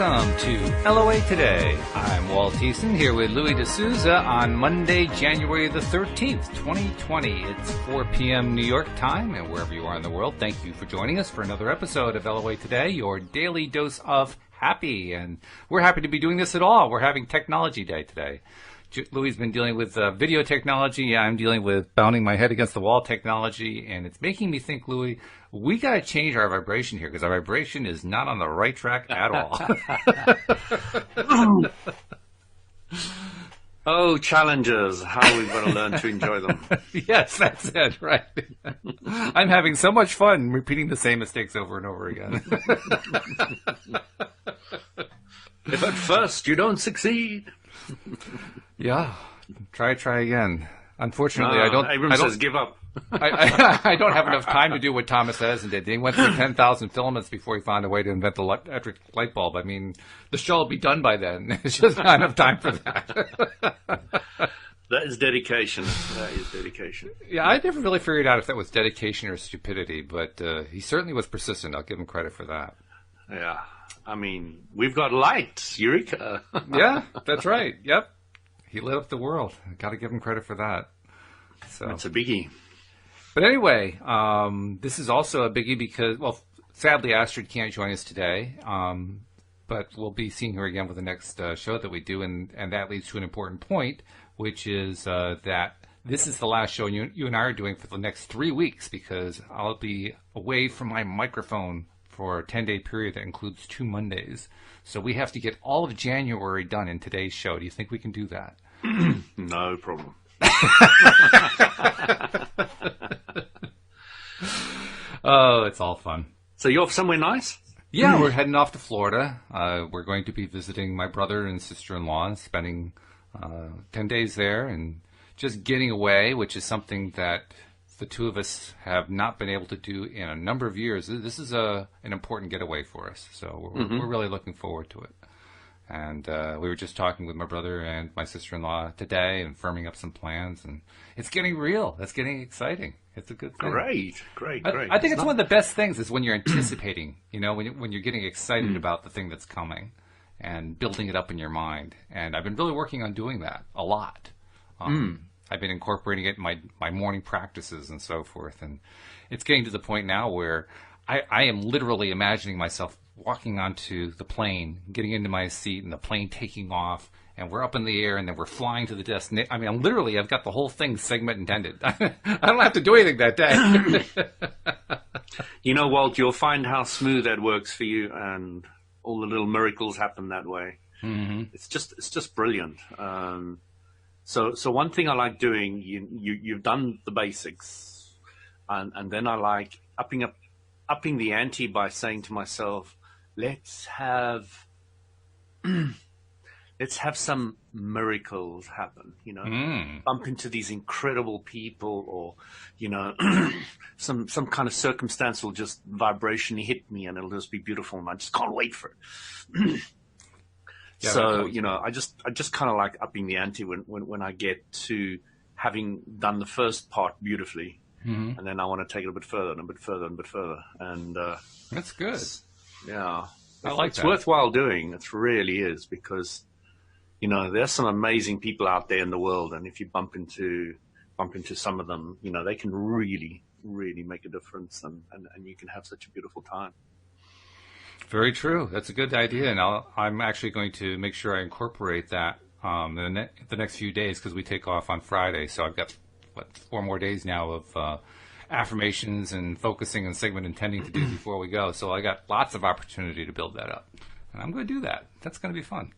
Welcome to LOA Today. I'm Walt here with Louis D'Souza on Monday, January the 13th, 2020. It's 4 p.m. New York time, and wherever you are in the world, thank you for joining us for another episode of LOA Today, your daily dose of happy. And we're happy to be doing this at all. We're having Technology Day today. Louis has been dealing with video technology. I'm dealing with bounding my head against the wall technology, and it's making me think, Louis, we got to change our vibration here because our vibration is not on the right track at all. Oh, challenges, how we've got to learn to enjoy them. Yes, that's it, right. I'm having so much fun repeating the same mistakes over and over again. If at first you don't succeed. Yeah, try again. Unfortunately, I don't. Abrams says give up. I don't have enough time to do what Thomas Edison did. He went through 10,000 filaments before he found a way to invent the electric light bulb. I mean, the show will be done by then. It's just not enough time for that. That is dedication. That is dedication. Yeah, I never really figured out if that was dedication or stupidity, but he certainly was persistent. I'll give him credit for that. Yeah. I mean, we've got light. Eureka. Yeah, that's right. Yep. He lit up the world. Got to give him credit for that. So that's a biggie. But anyway, this is also a biggie because, well, sadly, Astrid can't join us today. But we'll be seeing her again with the next show that we do. And that leads to an important point, which is that this is the last show you and I are doing for the next 3 weeks because I'll be away from my microphone for a 10-day period that includes 2 Mondays. So we have to get all of January done in today's show. Do you think we can do that? No problem. Oh, it's all fun. So you're off somewhere nice? Yeah, we're heading off to Florida. We're going to be visiting my brother and sister-in-law and spending 10 days there and just getting away, which is something that the two of us have not been able to do in a number of years. This is an important getaway for us, so we're really looking forward to it. And we were just talking with my brother and my sister-in-law today and firming up some plans, and it's getting real. It's getting exciting. It's a good thing. Great. I think it's one of the best things is when you're anticipating, when you're getting excited about the thing that's coming and building it up in your mind. And I've been really working on doing that a lot. I've been incorporating it in my morning practices and so forth. And it's getting to the point now where I am literally imagining myself walking onto the plane, getting into my seat, and the plane taking off, and we're up in the air, and then we're flying to the destination. I mean, I've got the whole thing segment intended. I don't have to do anything that day. You know, Walt, you'll find how smooth that works for you, and all the little miracles happen that way. Mm-hmm. It's just brilliant. So one thing I like doing, you've done the basics, and then I like upping the ante by saying to myself, let's have some miracles happen, bump into these incredible people, or, some kind of circumstance will just vibrationally hit me and it'll just be beautiful and I just can't wait for it. Yeah, so, I just kind of like upping the ante when I get to having done the first part beautifully. Mm-hmm. And then I want to take it a bit further and a bit further and a bit further. And that's good. Yeah. I like it's that. Worthwhile doing. It really is because, there's some amazing people out there in the world. And if you bump into some of them, they can really, really make a difference and you can have such a beautiful time. Very true. That's a good idea. And I'm actually going to make sure I incorporate that in the next few days because we take off on Friday. So I've got 4 more days now of affirmations and focusing and segment intending to do before we go. So I got lots of opportunity to build that up. And I'm going to do that. That's going to be fun.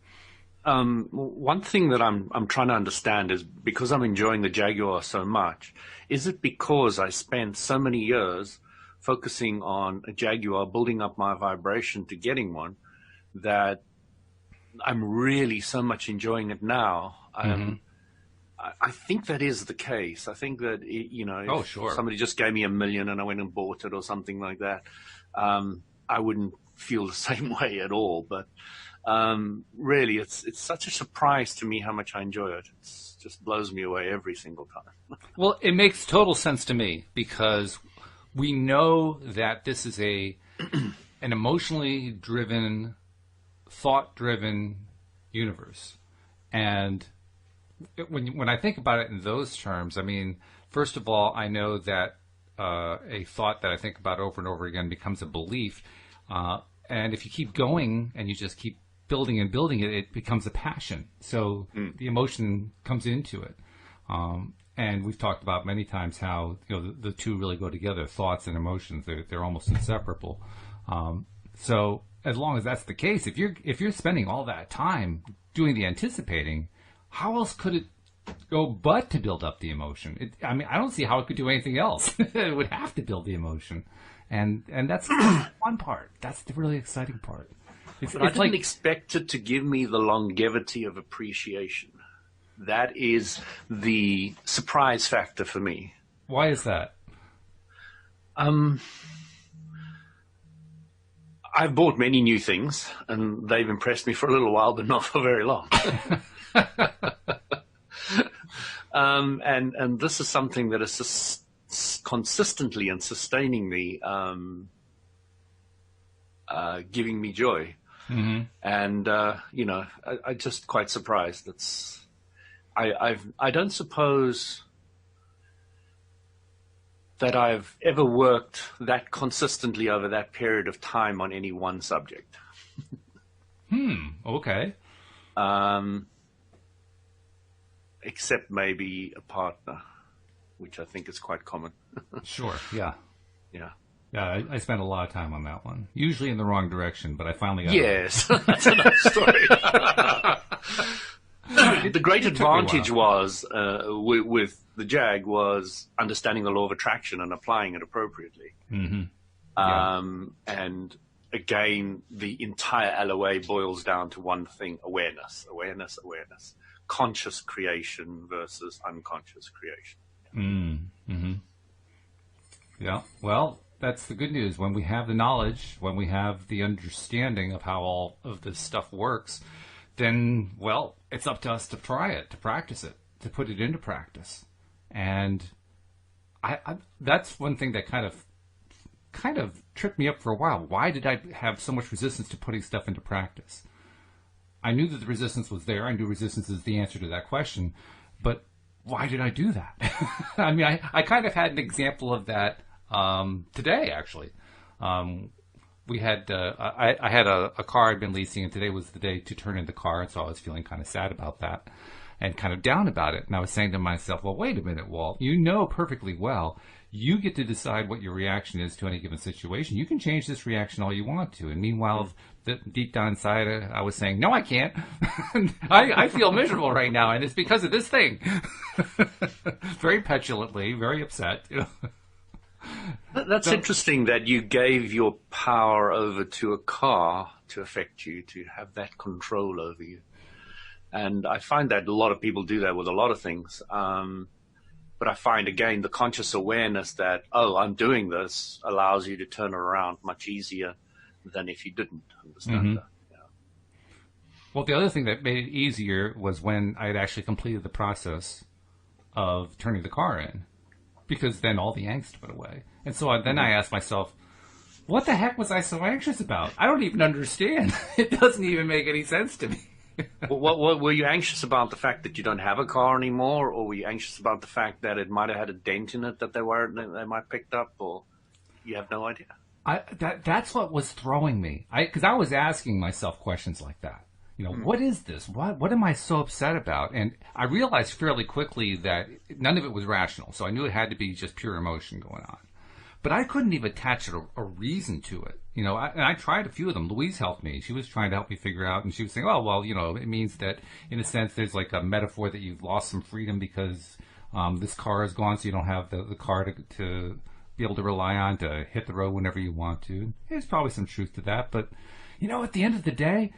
One thing that I'm trying to understand is because I'm enjoying the Jaguar so much, is it because I spent so many years focusing on a Jaguar, building up my vibration to getting one, that I'm really so much enjoying it now? I think that is the case. I think that, if somebody just gave me $1 million and I went and bought it or something like that, I wouldn't feel the same way at all. But really, it's such a surprise to me how much I enjoy it. It just blows me away every single time. Well, it makes total sense to me because we know that this is an emotionally driven thought-driven universe. And when I think about it in those terms, I mean, first of all, I know that a thought that I think about over and over again becomes a belief. And if you keep going and you just keep building and building it, it becomes a passion. So the emotion comes into it. And we've talked about many times how the two really go together. Thoughts and emotions, they're almost inseparable. So as long as that's the case, if you're spending all that time doing the anticipating, how else could it go but to build up the emotion? I mean, I don't see how it could do anything else. It would have to build the emotion, and that's the fun part. That's the really exciting part. I didn't expect it to give me the longevity of appreciation. That is the surprise factor for me. Why is that? I've bought many new things, and they've impressed me for a little while, but not for very long. And this is something that is consistently and sustainingly giving me joy. Mm-hmm. And I'm just quite surprised. I don't suppose that I've ever worked that consistently over that period of time on any one subject. Okay. Except maybe a partner, which I think is quite common. Sure, yeah. Yeah. Yeah, I spent a lot of time on that one. Usually in the wrong direction, but I finally got Yes, that's another story. The great advantage was, with the Jag, was understanding the law of attraction and applying it appropriately. Mm-hmm. Yeah. And again, the entire LOA boils down to one thing: awareness, awareness, awareness. Conscious creation versus unconscious creation. Mm-hmm. Yeah, well, that's the good news. When we have the knowledge, when we have the understanding of how all of this stuff works, then, well, it's up to us to try it, to practice it, to put it into practice. And I that's one thing that kind of tripped me up for a while. Why did I have so much resistance to putting stuff into practice? I knew that the resistance was there. I knew resistance is the answer to that question. But why did I do that? I mean, I kind of had an example of that today, actually. We had I had a car I'd been leasing, and today was the day to turn in the car, and so I was feeling kind of sad about that and kind of down about it. And I was saying to myself, well, wait a minute, Walt. You know perfectly well you get to decide what your reaction is to any given situation. You can change this reaction all you want to. And meanwhile, deep down inside, I was saying, no, I can't. I feel miserable right now, and it's because of this thing. Very petulantly, very upset. That's interesting that you gave your power over to a car to affect you, to have that control over you. And I find that a lot of people do that with a lot of things. But I find, again, the conscious awareness that, oh, I'm doing this, allows you to turn it around much easier than if you didn't understand that. Yeah. Well, the other thing that made it easier was when I had actually completed the process of turning the car in, because then all the angst went away. And so then I asked myself, what the heck was I so anxious about? I don't even understand. It doesn't even make any sense to me. What were you anxious about? The fact that you don't have a car anymore, or were you anxious about the fact that it might have had a dent in it that they might have picked up, or you have no idea? That's what was throwing me. Because I was asking myself questions like that. What is this? What am I so upset about? And I realized fairly quickly that none of it was rational. So I knew it had to be just pure emotion going on. But I couldn't even attach a reason to it. And I tried a few of them. Louise helped me. She was trying to help me figure out, and she was saying, oh, well, it means that, in a sense, there's like a metaphor that you've lost some freedom because this car is gone, so you don't have the car to be able to rely on to hit the road whenever you want to. There's probably some truth to that, but, at the end of the day,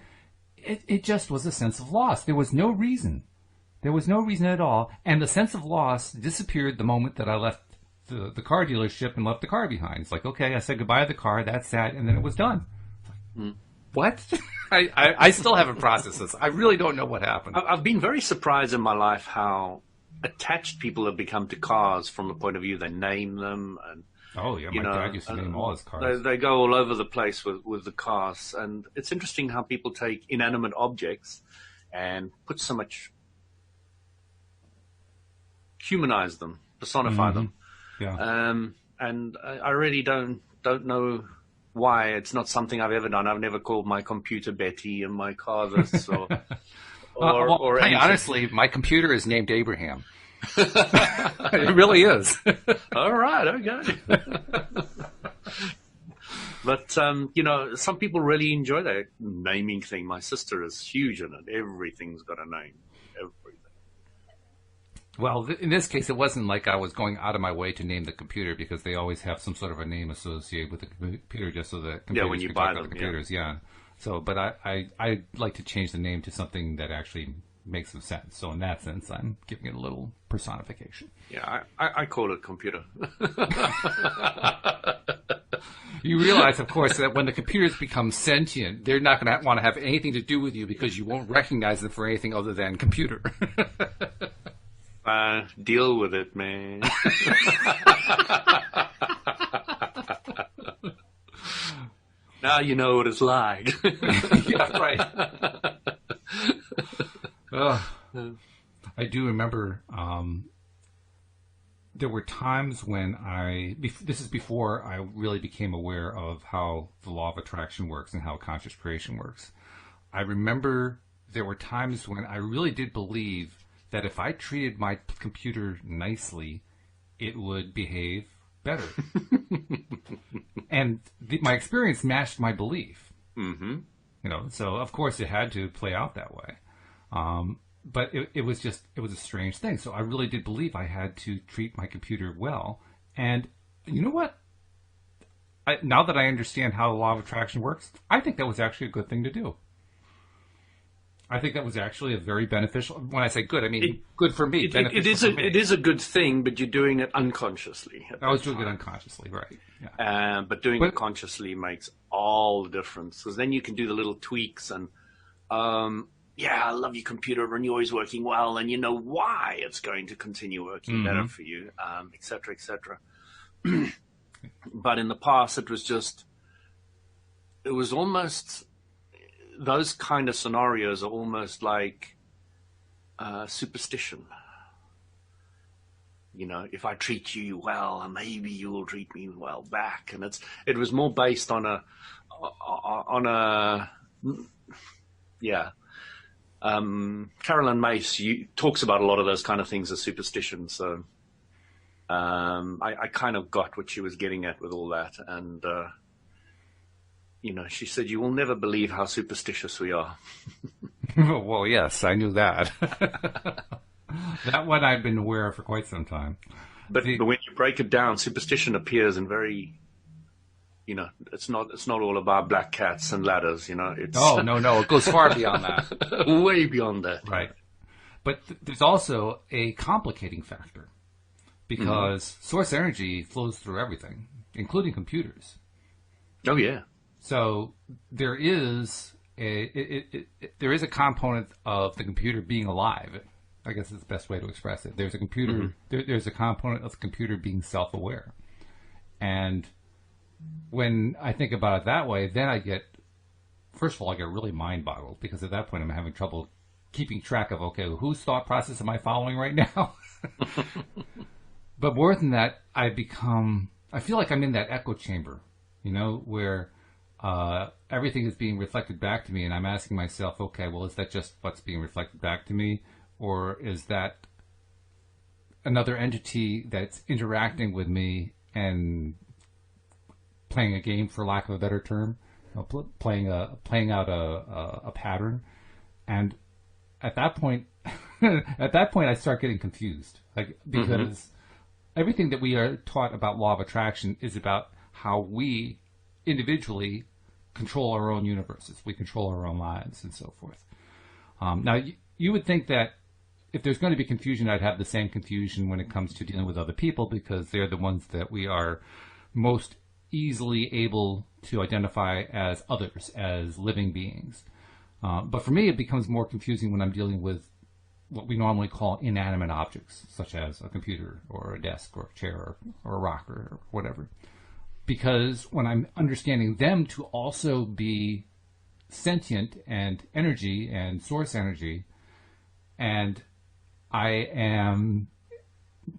it just was a sense of loss. There was no reason. There was no reason at all, and the sense of loss disappeared the moment that I left the car dealership and left the car behind. It's like, okay, I said goodbye to the car, that's sad, and then it was done. What? I still haven't processed this. I really don't know what happened. I've been very surprised in my life how attached people have become to cars from the point of view they name them and Oh, yeah, my dad used to name all his cars. They go all over the place with the cars. And it's interesting how people take inanimate objects and put so much, humanize them, personify them. Yeah. And I really don't know why. It's not something I've ever done. I've never called my computer Betty and my car this or hey, honestly, my computer is named Abraham. It really is. All right, okay. But, some people really enjoy that naming thing. My sister is huge in it. Everything's got a name. Everything. Well, in this case, it wasn't like I was going out of my way to name the computer, because they always have some sort of a name associated with the computer, just so that computers when you can buy talk them, about the computers. Yeah. So, but I like to change the name to something that actually makes some sense. So in that sense, I'm giving it a little personification. Yeah, I call it computer. You realize, of course, that when the computers become sentient, they're not going to want to have anything to do with you, because you won't recognize them for anything other than computer. Deal with it, man. Now you know what it's like. Yeah, right. I do remember there were times when this is before I really became aware of how the law of attraction works and how conscious creation works. I remember there were times when I really did believe that if I treated my computer nicely, it would behave better. And my experience matched my belief. Mm-hmm. So of course it had to play out that way. But it was a strange thing. So I really did believe I had to treat my computer well. And you know what? Now that I understand how the law of attraction works, I think that was actually a good thing to do. I think that was actually a very beneficial. When I say good, I mean good for me. It is a good thing, but you're doing it unconsciously. I was doing it unconsciously, right? Yeah. But doing it consciously makes all the difference, because then you can do the little tweaks and, I love your computer and you're always working well, and you know why it's going to continue working better for you, et cetera, et cetera. But in the past, it was almost. Those kind of scenarios are almost like superstition. If I treat you well, maybe you'll treat me well back. And it was more based on Carolyn Mace talks about a lot of those kind of things as superstition. So I kind of got what she was getting at with all that. And she said, you will never believe how superstitious we are. Well, yes, I knew that. That one I've been aware of for quite some time. But when you break it down, superstition appears in very, it's not all about black cats and ladders, It's no, it goes far beyond that. Way beyond that. Right. But there's also a complicating factor, because source energy flows through everything, including computers. Oh, yeah. So there is a component of the computer being alive. I guess is the best way to express it. There's a computer. There's a component of the computer being self-aware, and when I think about it that way, then I get really mind-boggled, because at that point I'm having trouble keeping track of whose thought process am I following right now. But more than that, I feel like I'm in that echo chamber, where everything is being reflected back to me, and I'm asking myself, is that just what's being reflected back to me, or is that another entity that's interacting with me and playing a game, for lack of a better term, playing out a pattern? And at that point, I start getting confused, because everything that we are taught about law of attraction is about how we individually control our own universes. We control our own lives and so forth. Now, you would think that if there's going to be confusion, I'd have the same confusion when it comes to dealing with other people, because they're the ones that we are most easily able to identify as others, as living beings. But for me, it becomes more confusing when I'm dealing with what we normally call inanimate objects, such as a computer or a desk or a chair or a rocker or whatever. Because when I'm understanding them to also be sentient and energy and source energy, and I am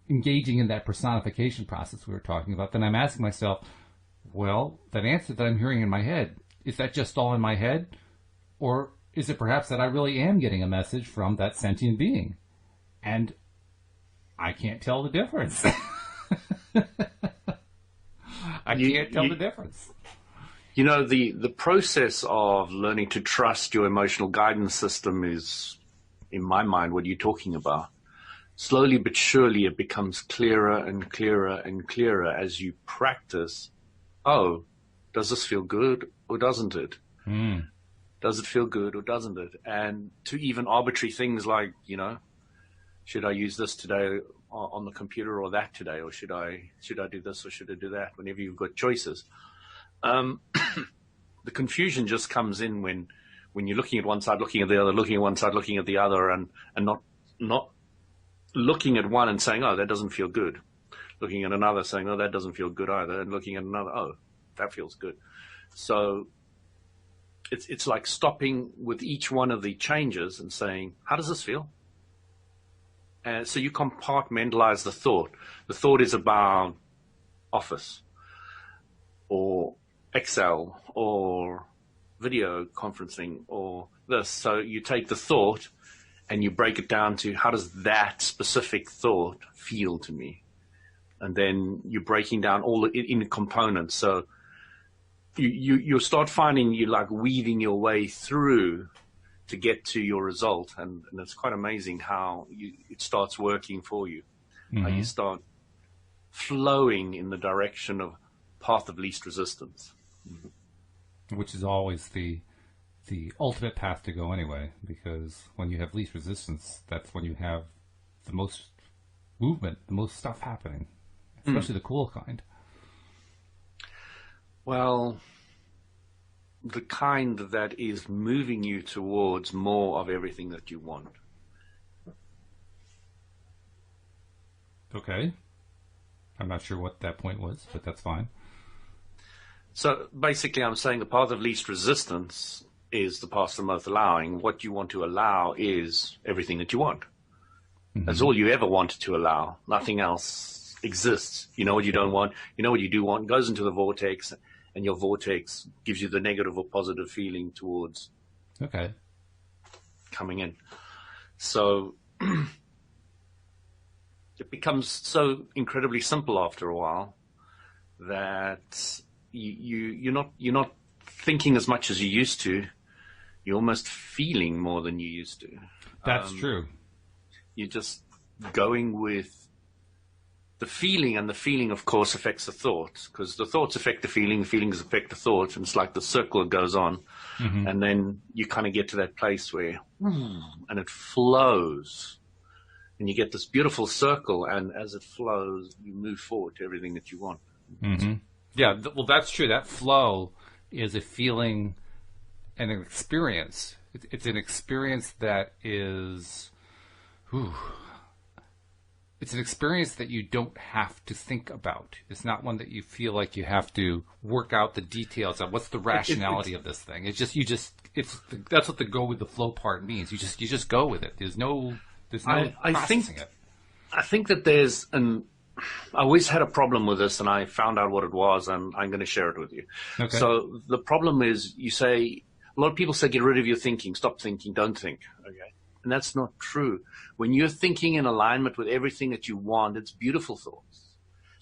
engaging in that personification process we were talking about, then I'm asking myself, well, that answer that I'm hearing in my head, is that just all in my head? Or is it perhaps that I really am getting a message from that sentient being? And I can't tell the difference. I can't tell the difference. You know, the process of learning to trust your emotional guidance system is, in my mind, what you're talking about. Slowly but surely it becomes clearer and clearer and clearer as you practice. Oh, does this feel good or doesn't it? Mm. Does it feel good or doesn't it? And to even arbitrary things like, you know, should I use this today on the computer or that today? Or should I do this or should I do that? Whenever you've got choices. The confusion just comes in when you're looking at one side, looking at the other, looking at one side, looking at the other, and not looking at one and saying, oh, that doesn't feel good. Looking at another saying, oh, that doesn't feel good either. And looking at another, oh, that feels good. So it's like stopping with each one of the changes and saying, how does this feel? And so you compartmentalize the thought. The thought is about Office or Excel or video conferencing or this. So you take the thought and you break it down to how does that specific thought feel to me? And then you're breaking down all in components. So you start finding you like weaving your way through to get to your result. And it's quite amazing how it starts working for you. Mm-hmm. How you start flowing in the direction of path of least resistance. Which is always the ultimate path to go anyway, because when you have least resistance, that's when you have the most movement, the most stuff happening, especially the cool kind. Well, the kind that is moving you towards more of everything that you want. Okay. I'm not sure what that point was, but that's fine. So basically I'm saying the path of least resistance is the path of most allowing. What you want to allow is everything that you want. Mm-hmm. That's all you ever wanted to allow. Nothing else exists. You know what you don't want. You know what you do want. Goes into the vortex, and your vortex gives you the negative or positive feeling towards coming in. So it becomes so incredibly simple after a while that you're not thinking as much as you used to. You're almost feeling more than you used to. That's true. You're just going with the feeling, and the feeling, of course, affects the thoughts, because the thoughts affect the feelings affect the thoughts, and it's like the circle goes on. Mm-hmm. And then you kind of get to that place where, and it flows, and you get this beautiful circle, and as it flows, you move forward to everything that you want. Mm-hmm. Yeah, well, that's true. That flow is a feeling and an experience. It's an experience that is, it's an experience that you don't have to think about. It's not one that you feel like you have to work out the details of what's the rationality of this thing. It's just that's what the go with the flow part means. You just go with it. There's no processing it. I think that there's I always had a problem with this, and I found out what it was, and I'm going to share it with you. Okay. So the problem is, a lot of people say, get rid of your thinking, stop thinking, don't think. Okay. And that's not true. When you're thinking in alignment with everything that you want, it's beautiful thoughts,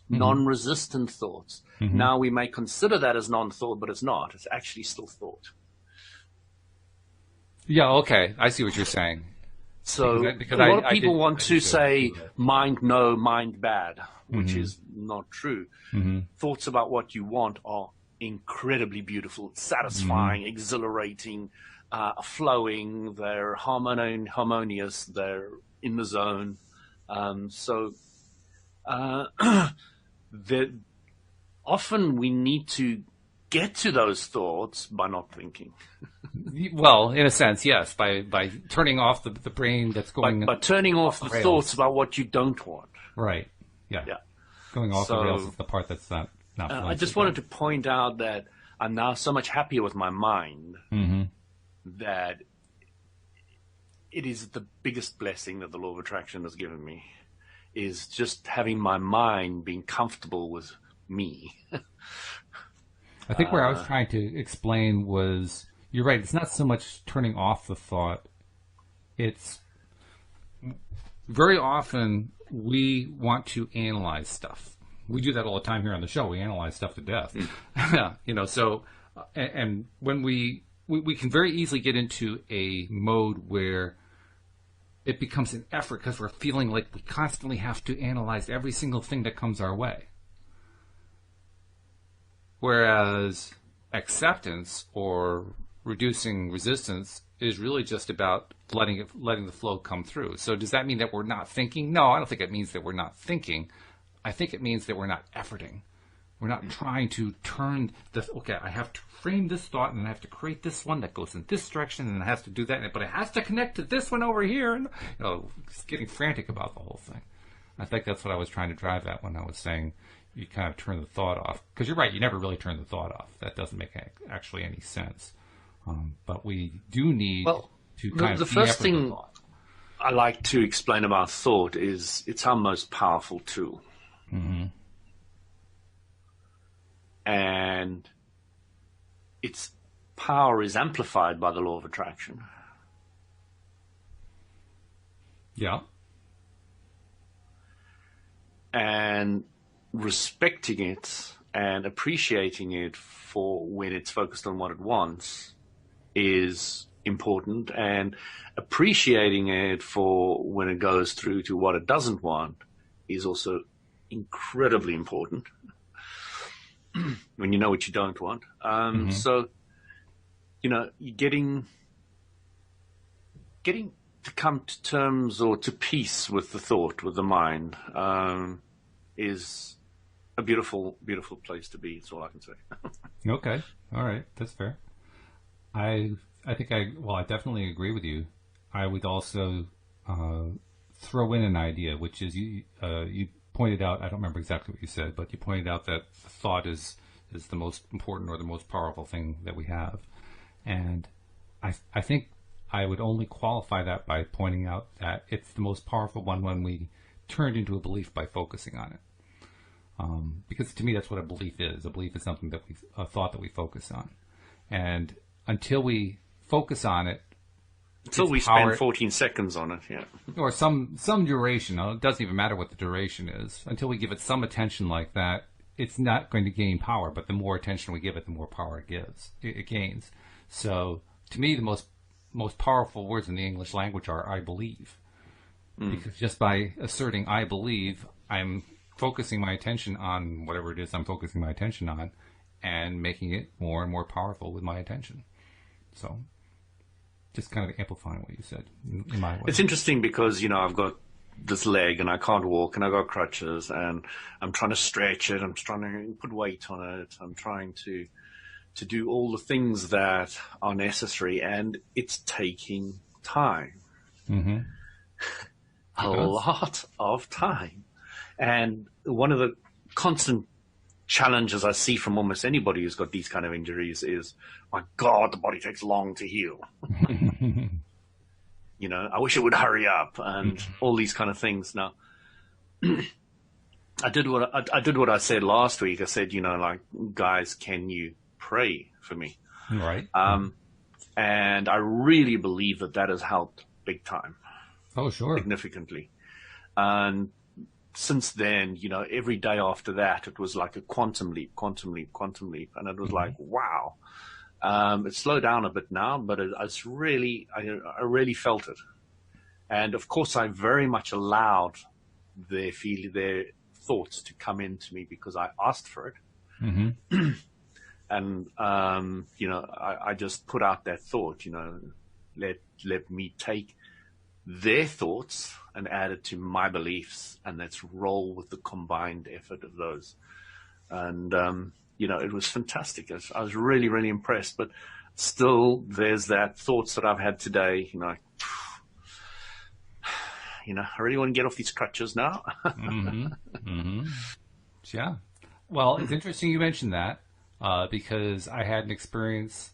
non-resistant thoughts. Mm-hmm. Now, we may consider that as non-thought, but it's not. It's actually still thought. Yeah, okay. I see what you're saying. So because a lot of people want to say mind no, mind bad, which is not true. Mm-hmm. Thoughts about what you want are incredibly beautiful, satisfying, exhilarating, flowing. They're harmonious. They're in the zone. Often we need to get to those thoughts by not thinking. Well, in a sense, yes, by turning off the brain that's going... By turning off the thoughts about what you don't want. Right, yeah. Yeah. Going off the rails is the part that's not I just wanted to point out that I'm now so much happier with my mind that it is the biggest blessing that the law of attraction has given me, is just having my mind being comfortable with me. I think where I was trying to explain was, you're right, it's not so much turning off the thought. It's very often we want to analyze stuff. We do that all the time here on the show. We analyze stuff to death. So, and when we can very easily get into a mode where it becomes an effort because we're feeling like we constantly have to analyze every single thing that comes our way. Whereas acceptance or reducing resistance is really just about letting the flow come through. So does that mean that we're not thinking? No, I don't think it means that we're not thinking. I think it means that we're not efforting. We're not trying to turn I have to frame this thought and I have to create this one that goes in this direction and it has to do that, but it has to connect to this one over here. And, just getting frantic about the whole thing. I think that's what I was trying to drive at when I was saying you kind of turn the thought off. Because you're right, you never really turn the thought off. That doesn't make actually any sense. But we do need to kind of... The first thing I like to explain about thought is it's our most powerful tool. Mm-hmm. And its power is amplified by the law of attraction. Yeah. And respecting it and appreciating it for when it's focused on what it wants is important, and appreciating it for when it goes through to what it doesn't want is also incredibly important. When you know what you don't want. So, you're getting to come to terms or to peace with the thought, with the mind, is a beautiful, beautiful place to be. That's all I can say. Okay. All right. That's fair. I definitely agree with you. I would also throw in an idea, which is you pointed out, I don't remember exactly what you said, but you pointed out that thought is the most important or the most powerful thing that we have. And I think I would only qualify that by pointing out that it's the most powerful one when we turn it into a belief by focusing on it. Because to me, that's what a belief is. A belief is something a thought that we focus on. And until we focus on it, until we spend 14 seconds on it, yeah. Or some duration. It doesn't even matter what the duration is. Until we give it some attention like that, it's not going to gain power. But the more attention we give it, the more power it gains. So, to me, the most powerful words in the English language are "I believe," because just by asserting "I believe," I'm focusing my attention on whatever it is I'm focusing my attention on, and making it more and more powerful with my attention. So. Just kind of amplifying what you said in my way. It's interesting because, I've got this leg and I can't walk and I've got crutches and I'm trying to stretch it. I'm trying to put weight on it. I'm trying to do all the things that are necessary, and it's taking time. Mm-hmm. A lot of time. And one of the constant challenges I see from almost anybody who's got these kind of injuries is, my God, the body takes long to heal. I wish it would hurry up and all these kind of things. Now, I did what I said last week. I said, guys, can you pray for me? Right. And I really believe that has helped big time. Oh, sure. Significantly. And since then, every day after that, it was like a quantum leap. And it was like, wow. It's slowed down a bit now, but it's really, I really felt it. And of course, I very much allowed their thoughts to come into me because I asked for it. Mm-hmm. And, I just put out that thought, let me take their thoughts and add it to my beliefs, and let's roll with the combined effort of those. And it was fantastic. I was really, really impressed. But still, there's that thoughts that I've had today. I really want to get off these crutches now. Mm-hmm. Mm-hmm. Yeah. Well, it's interesting you mentioned that because I had an experience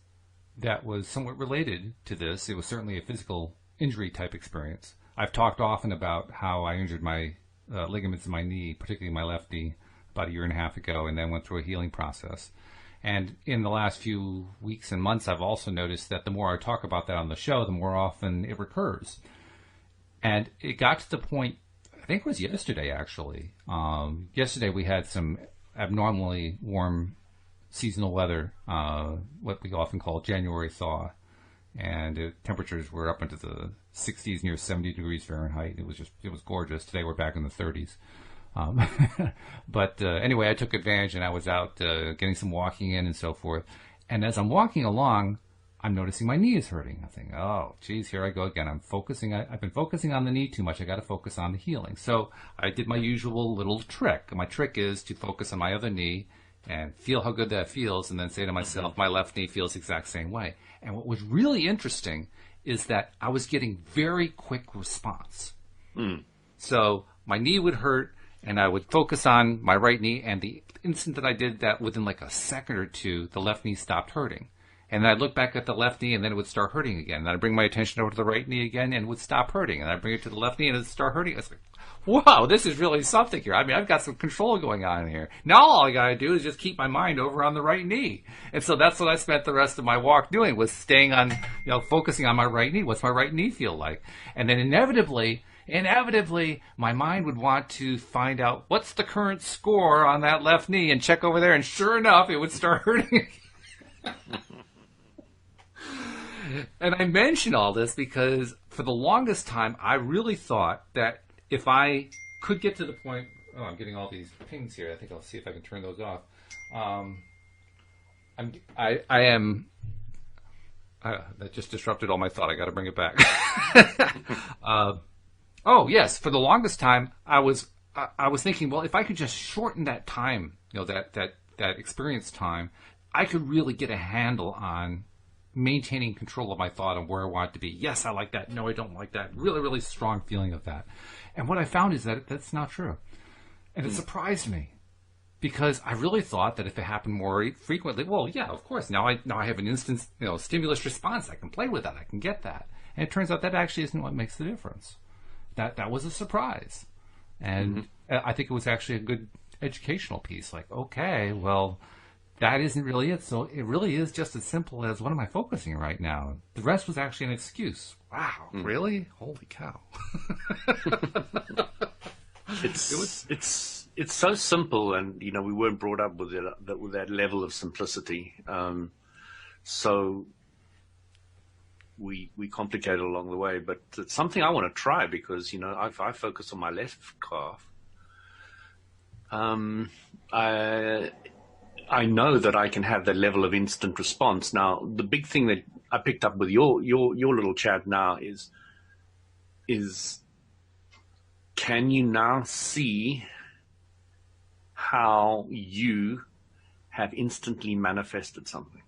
that was somewhat related to this. It was certainly a physical injury type experience. I've talked often about how I injured my ligaments in my knee, particularly my left knee, about a year and a half ago, and then went through a healing process. And in the last few weeks and months, I've also noticed that the more I talk about that on the show, the more often it recurs. And it got to the point, I think it was yesterday, actually. Yesterday we had some abnormally warm seasonal weather, what we often call January thaw. And temperatures were up into the 60s, near 70 degrees Fahrenheit. It was gorgeous. Today we're back in the 30s. But anyway, I took advantage and I was out getting some walking in and so forth. And as I'm walking along, I'm noticing my knee is hurting. I think, oh, geez, here I go again. I've been focusing on the knee too much. I got to focus on the healing. So I did my usual little trick. My trick is to focus on my other knee and feel how good that feels, and then say to myself, my left knee feels the exact same way. And what was really interesting is that I was getting very quick response. So my knee would hurt, and I would focus on my right knee, and the instant that I did that, within like a second or two, the left knee stopped hurting. And then I'd look back at the left knee, and then it would start hurting again. And I'd bring my attention over to the right knee again, and it would stop hurting. And I'd bring it to the left knee, and it would start hurting. I was like, wow, this is really something here. I mean, I've got some control going on here. Now all I got to do is just keep my mind over on the right knee. And so that's what I spent the rest of my walk doing, was staying on, focusing on my right knee. What's my right knee feel like? And then inevitably, my mind would want to find out what's the current score on that left knee and check over there. And sure enough, it would start hurting. And I mention all this because for the longest time, I really thought that if I could get to the point, I'm getting all these pings here. I think I'll see if I can turn those off. That just disrupted all my thought. I got to bring it back. Oh yes, for the longest time, I was thinking, well, if I could just shorten that time, that experience time, I could really get a handle on maintaining control of my thought and where I want it to be. Yes, I like that. No, I don't like that. Really, really strong feeling of that. And what I found is that that's not true. And it surprised me because I really thought that if it happened more frequently, well, yeah, of course. Now I have an instant, stimulus response. I can play with that. I can get that. And it turns out that actually isn't what makes the difference. That was a surprise. And I think it was actually a good educational piece. Like, okay, well, that isn't really it. So it really is just as simple as, what am I focusing right now? The rest was actually an excuse. Wow, really? Holy cow! It's so simple, and we weren't brought up with that level of simplicity. So we complicate it along the way. But it's something I want to try because I focus on my left calf. I know that I can have that level of instant response. Now, the big thing that I picked up with your little chat now is can you now see how you have instantly manifested something?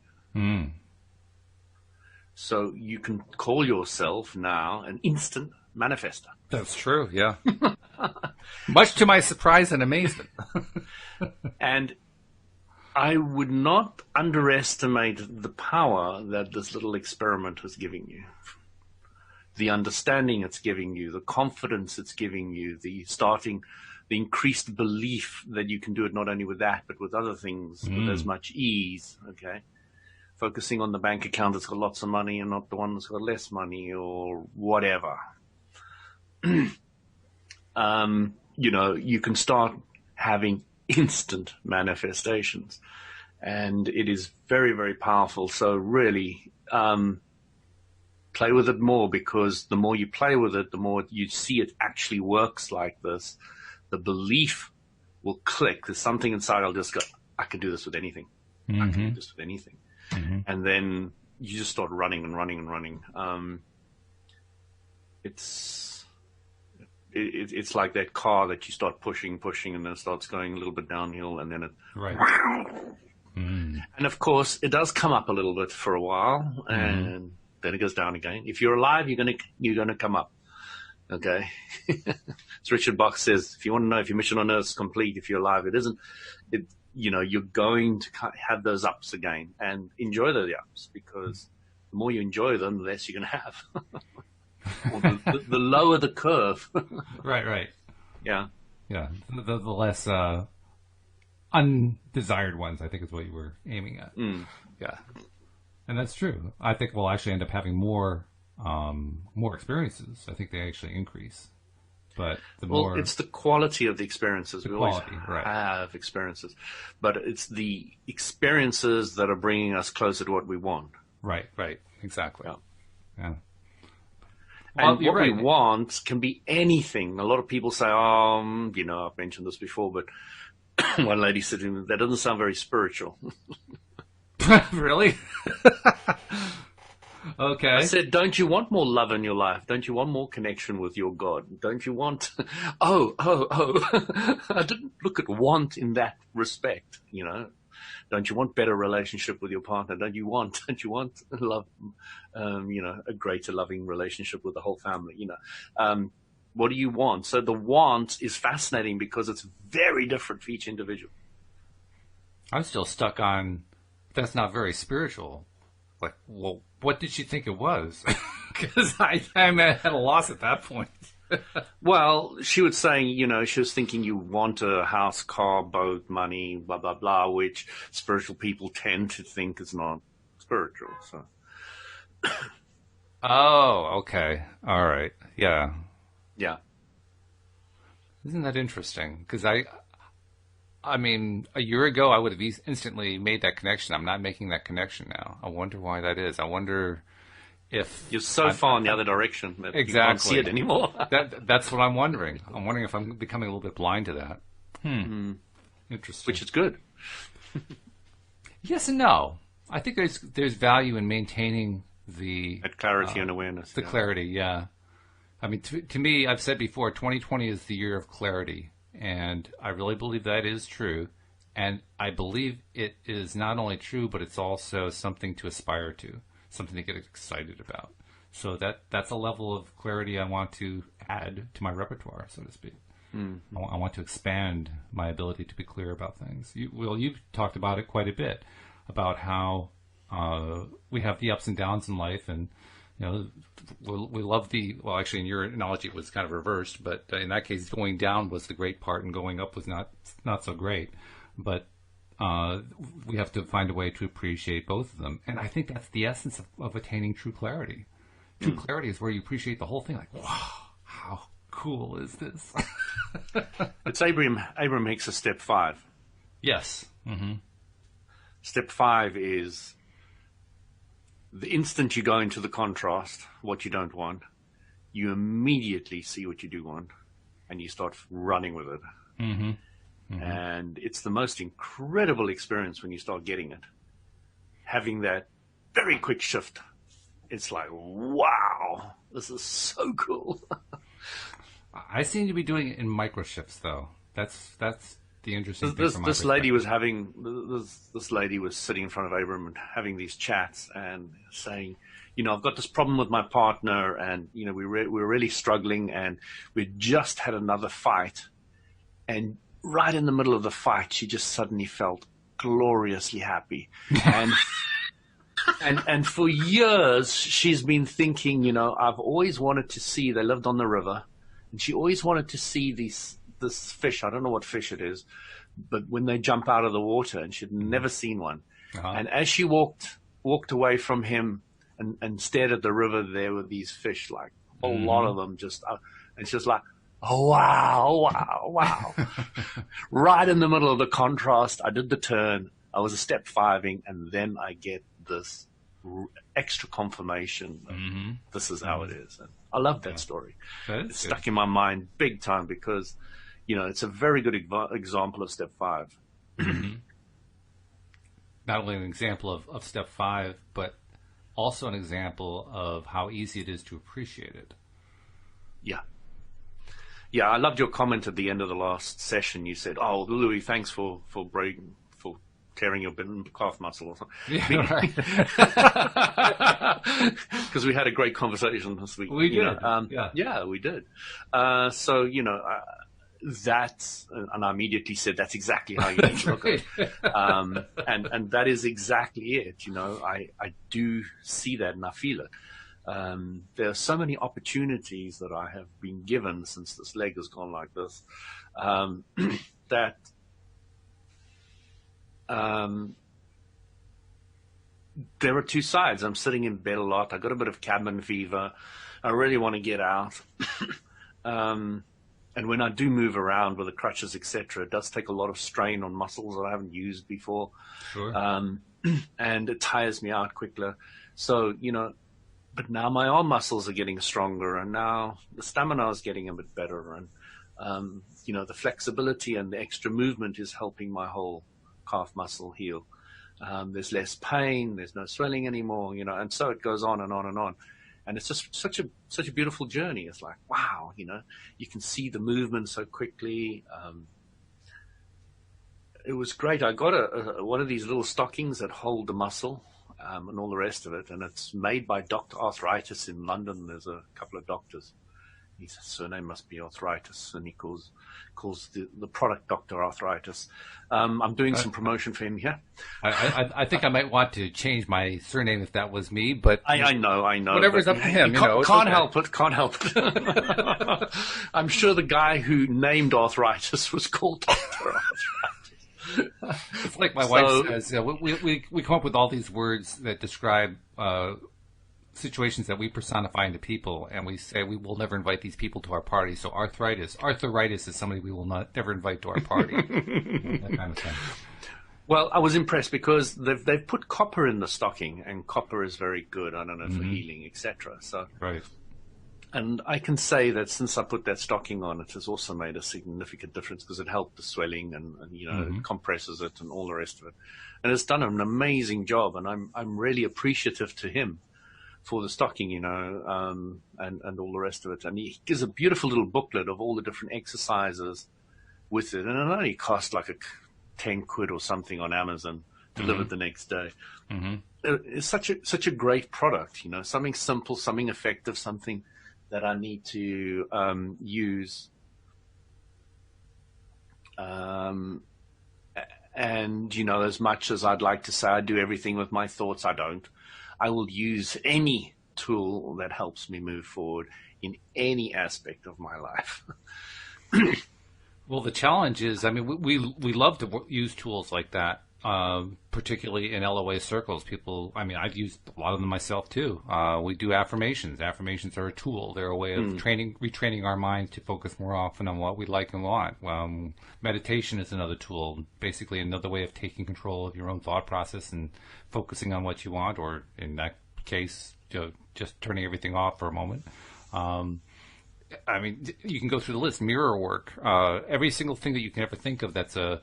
So you can call yourself now an instant manifester. That's true, yeah. Much to my surprise and amazement. And I would not underestimate the power that this little experiment is giving you. The understanding it's giving you, the confidence it's giving you, the increased belief that you can do it not only with that, but with other things with as much ease, okay? Focusing on the bank account that's got lots of money and not the one that's got less money or whatever. You can start having instant manifestations, and it is very, very powerful. So really play with it more, because the more you play with it, the more you see it actually works like this. The belief will click. There's something inside. I'll just go, I can do this with anything. I can do this with anything. And then you just start running and running and running. It's like that car that you start pushing, and then it starts going a little bit downhill, and then it And of course, it does come up a little bit for a while, and then it goes down again. If you're alive, you're gonna come up. Okay, as Richard Bach says, if you want to know if your mission on Earth is complete, if you're alive, it isn't. You're going to have those ups again, and enjoy those ups, because the more you enjoy them, the less you're going to have. Or the lower the curve. Right. Yeah. The less undesired ones, I think, is what you were aiming at. Yeah, and that's true. I think we'll actually end up having more experiences. I think they actually increase. But it's the quality of the experiences. We always right. have experiences, but it's the experiences that are bringing us closer to what we want. Right, exactly. Yeah. And what we want can be anything. A lot of people say, I've mentioned this before, but one lady said to me, that doesn't sound very spiritual. Really? Okay. I said, don't you want more love in your life? Don't you want more connection with your God? Don't you want... Oh. I didn't look at want in that respect, Don't you want better relationship with your partner? Don't you want love, a greater loving relationship with the whole family, What do you want? So the want is fascinating because it's very different for each individual. I'm still stuck on, that's not very spiritual. Like, well, what did she think it was? Because I'm at a loss at that point. Well, she was saying, she was thinking you want a house, car, boat, money, blah, blah, blah, which spiritual people tend to think is not spiritual. So. Oh, okay. All right. Yeah. Yeah. Isn't that interesting? Because I mean, a year ago, I would have instantly made that connection. I'm not making that connection now. I wonder why that is. I wonder if... You're so far in the other direction that you can't see it anymore. That's what I'm wondering. I'm wondering if I'm becoming a little bit blind to that. Interesting. Which is good. Yes and no. I think there's value in maintaining that clarity and awareness. The clarity, yeah. I mean, to me, I've said before, 2020 is the year of clarity. And I really believe that is true. And I believe it is not only true, but it's also something to aspire to, something to get excited about. So that's a level of clarity I want to add to my repertoire, so to speak. I want to expand my ability to be clear about things. You've talked about it quite a bit, about how we have the ups and downs in life, and we love actually in your analogy it was kind of reversed, but in that case going down was the great part and going up was not so great. But we have to find a way to appreciate both of them. And I think that's the essence of attaining true clarity. True clarity is where you appreciate the whole thing, like, wow, how cool is this? It's Abraham-Hicks' step 5. Yes. Mm-hmm. Step 5 is the instant you go into the contrast, what you don't want, you immediately see what you do want, and you start running with it. Mm-hmm. Mm-hmm. And it's the most incredible experience when you start getting it. Having that very quick shift. It's like, wow, this is so cool. I seem to be doing it in micro shifts, though. That's the interesting thing from my this lady was this lady was sitting in front of Abram and having these chats and saying, I've got this problem with my partner, and we're really struggling, and we just had another fight, and right in the middle of the fight, she just suddenly felt gloriously happy, and for years she's been thinking, I've always wanted to see. They lived on the river, and she always wanted to see this fish. I don't know what fish it is, but when they jump out of the water, and she'd never seen one. Uh-huh. And as she walked away from him and stared at the river, there were these fish, like a lot of them, and she's like, oh, wow. Right in the middle of the contrast, I did the turn. I was a step 5ing, and then I get this extra confirmation. This is how it is. And I love that story. It's stuck in my mind big time because, it's a very good example of step 5. Not only an example of step 5, but also an example of how easy it is to appreciate it. Yeah. Yeah, I loved your comment at the end of the last session. You said, "Oh, Louis, thanks for tearing your calf muscle or something. Yeah, right. Because we had a great conversation this week. We did. Yeah, we did. So, that's, and I immediately said, that's exactly how you need to look at it. And that is exactly it. I do see that and I feel it. There are so many opportunities that I have been given since this leg has gone like this, that there are two sides. I'm sitting in bed a lot. I got a bit of cabin fever. I really want to get out. And when I do move around with the crutches, etc., it does take a lot of strain on muscles that I haven't used before. Sure. And it tires me out quicker. So, but now my arm muscles are getting stronger, and now the stamina is getting a bit better. And, the flexibility and the extra movement is helping my whole calf muscle heal. There's less pain. There's no swelling anymore, and so it goes on and on and on. And it's just such a beautiful journey. It's like, wow, you can see the movement so quickly. It was great. I got one of these little stockings that hold the muscle and all the rest of it. And it's made by Dr. Arthritis in London. There's a couple of doctors. His surname must be Arthritis, and he calls the product Dr. Arthritis. I'm doing some promotion for him here. I think I might want to change my surname if that was me, but I know. Whatever's up to him, Can't help it. I'm sure the guy who named Arthritis was called Dr. Arthritis. It's like my wife says, we come up with all these words that describe situations that we personify into people, and we say we will never invite these people to our party. So arthritis is somebody we will never invite to our party. That kind of thing. Well, I was impressed because they've put copper in the stocking, and copper is very good. I don't know, for healing, etc. So right. And I can say that since I put that stocking on, it has also made a significant difference because it helped the swelling and it compresses it and all the rest of it, and it's done an amazing job. And I'm really appreciative to him for the stocking, and all the rest of it. And he gives a beautiful little booklet of all the different exercises with it. And it only cost like 10 quid or something on Amazon, delivered the next day. It's such a great product, something simple, something effective, something that I need to use. And, as much as I'd like to say I do everything with my thoughts, I don't. I will use any tool that helps me move forward in any aspect of my life. Well, the challenge is, we love to use tools like that, particularly in LOA circles. People, I've used a lot of them myself too. We do affirmations. Affirmations are a tool. They're a way of retraining our minds to focus more often on what we like and want. Meditation is another tool, basically another way of taking control of your own thought process and focusing on what you want, or in that case, just turning everything off for a moment. You can go through the list. Mirror work. Every single thing that you can ever think of that's a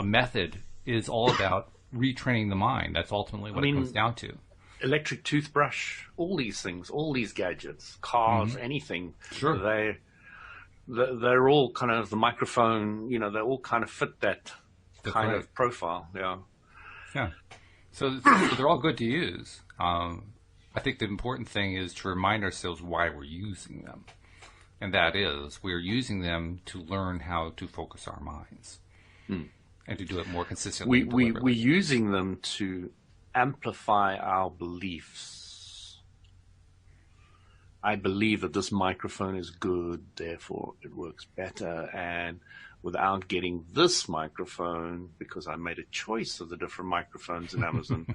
method is all about retraining the mind. That's ultimately what it comes down to. Electric toothbrush, all these things, all these gadgets, cars, anything. Sure. They're all kind of the microphone, they all kind of fit that kind of profile. Yeah. Yeah. So they're all good to use. I think the important thing is to remind ourselves why we're using them. And that is, we're using them to learn how to focus our minds and to do it more consistently. We're using them to amplify our beliefs. I believe that this microphone is good, therefore it works better. And without getting this microphone, because I made a choice of the different microphones in Amazon,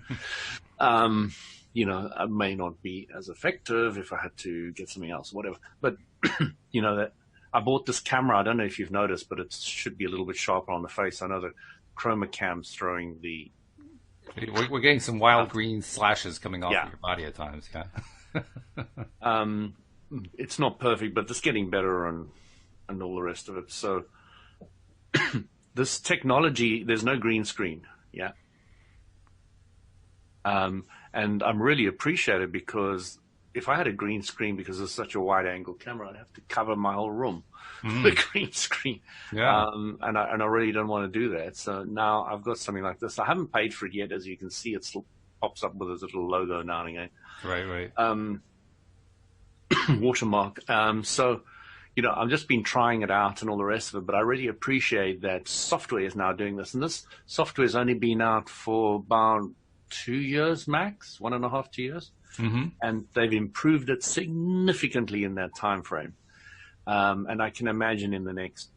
I may not be as effective if I had to get something else, whatever. But, that I bought this camera. I don't know if you've noticed, but it should be a little bit sharper on the face. I know the chroma cam's throwing the... We're getting some wild green slashes coming off of your body at times, yeah. It's not perfect, but it's getting better and all the rest of it. So this technology, there's no green screen, yeah. And I'm really appreciative because if I had a green screen, because it's such a wide angle camera, I'd have to cover my whole room with a green screen. Yeah. And I really don't want to do that. So now I've got something like this. I haven't paid for it yet. As you can see, it still pops up with its little logo now and again. Right. Watermark. So, I've just been trying it out and all the rest of it, but I really appreciate that software is now doing this. And this software has only been out for about 2 years max, 1.5, 2 years. Mm-hmm. And they've improved it significantly in that time frame. And I can imagine in the next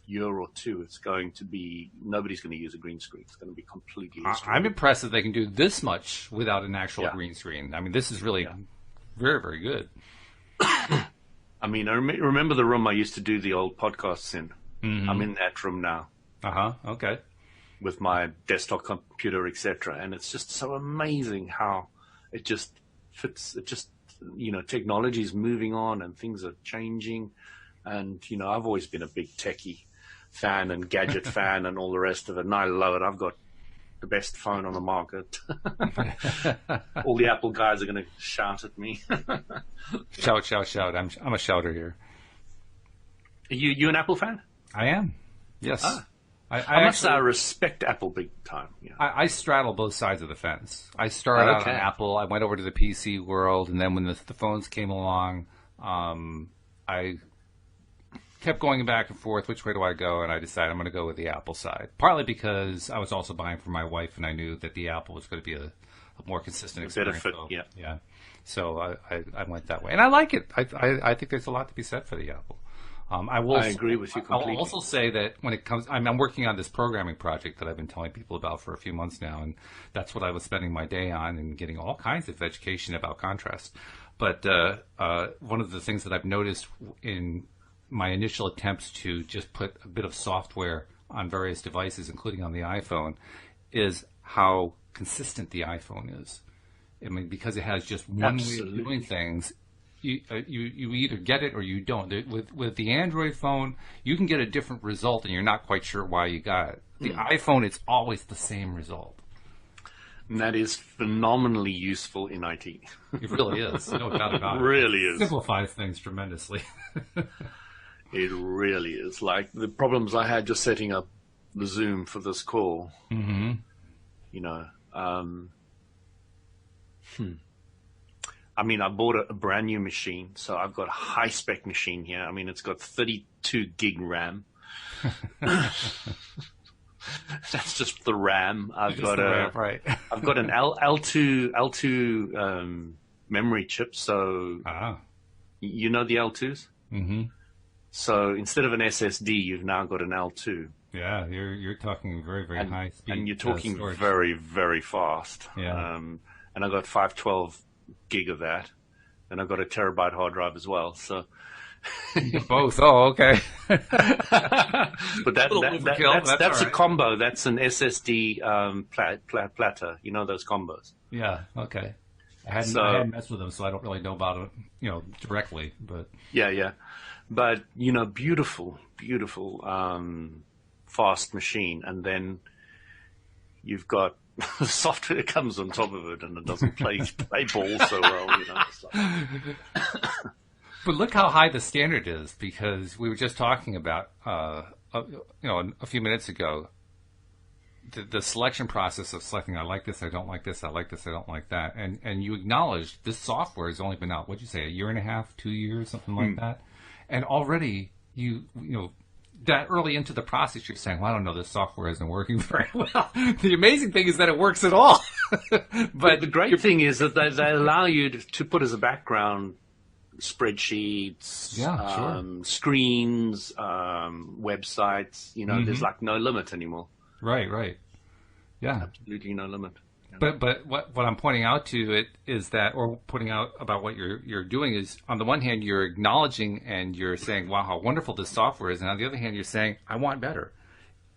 year or two, it's going to be, nobody's going to use a green screen. It's going to be completely destroyed. I'm impressed that they can do this much without an actual Yeah. green screen. I mean, this is really very, very good. I mean, I remember the room I used to do the old podcasts in. Mm-hmm. I'm in that room now Okay. with my desktop computer, etc. And it's just so amazing how it just fits. It just, technology is moving on and things are changing. And, I've always been a big techie fan and gadget fan and all the rest of it. And I love it. I've got the best phone on the market. All the Apple guys are going to shout at me. Shout. I'm a shouter here. Are you an Apple fan? I am. Yes. I must say I respect Apple big time. Yeah. I straddle both sides of the fence. I started out on Okay. Apple. I went over to the PC world, and then when the phones came along, I kept going back and forth. Which way do I go? And I decided I'm going to go with the Apple side. Partly because I was also buying for my wife, and I knew that the Apple was going to be a more consistent experience. Better fit, So, yeah. So I went that way, and I like it. I think there's a lot to be said for the Apple. I agree with you completely. I'll also say that when it comes, I'm working on this programming project that I've been telling people about for a few months now, and that's what I was spending my day on and getting all kinds of education about contrast. But one of the things that I've noticed in my initial attempts to just put a bit of software on various devices, including on the iPhone, is how consistent the iPhone is. I mean, because it has just one way of doing things. You either get it or you don't. With the Android phone, you can get a different result, and you're not quite sure why you got it. The iPhone, it's always the same result. And that is phenomenally useful in IT. It really is. No doubt about it. It really is. Simplifies things tremendously. It really is. Like the problems I had just setting up the Zoom for this call. Mm-hmm. I mean, I bought a brand new machine, so I've got a high-spec machine here. I mean, it's got 32 gig RAM. That's just the RAM. I've got an L2 memory chip. So you know the L2s. Mm-hmm. So instead of an SSD, you've now got an L2. Yeah, you're talking very, very high speed. And you're talking storage. very, very fast. Yeah. And I got 512 gig of that, and I've got a terabyte hard drive as well. So both. Oh, okay. But that's a combo. That's an SSD platter. You know those combos. Yeah. Okay. I hadn't messed with them, so I don't really know about it, directly. But yeah. But beautiful, fast machine, and then you've got the software that comes on top of it, and it doesn't play ball so well. But look how high the standard is, because we were just talking about, a few minutes ago, the selection process of selecting, I like this, I don't like this, I like this, I don't like that. And you acknowledge this software has only been out, what'd you say, a year and a half, 2 years, something like that. And already that early into the process, you're saying, well, I don't know, this software isn't working very well. The amazing thing is that it works at all. But the great thing is that they allow you to put as a background spreadsheets, screens, websites. There's like no limit anymore. Right. Yeah. Absolutely no limit. But what I'm pointing out to it is that, or pointing out about what you're doing is, on the one hand, you're acknowledging and you're saying, wow, how wonderful this software is. And on the other hand, you're saying, I want better.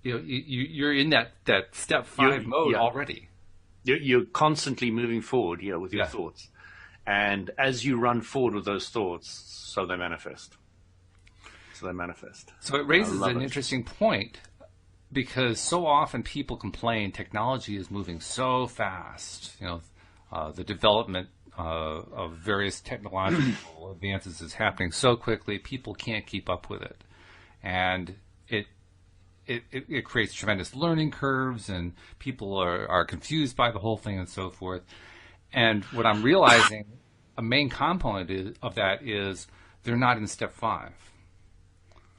You're in that step 5 mode already. You're constantly moving forward, with your thoughts. And as you run forward with those thoughts, so they manifest. So it raises an interesting point, because so often people complain technology is moving so fast. The development of various technological advances is happening so quickly, people can't keep up with it. And it creates tremendous learning curves, and people are confused by the whole thing and so forth. And what I'm realizing, a main component of that is they're not in step 5.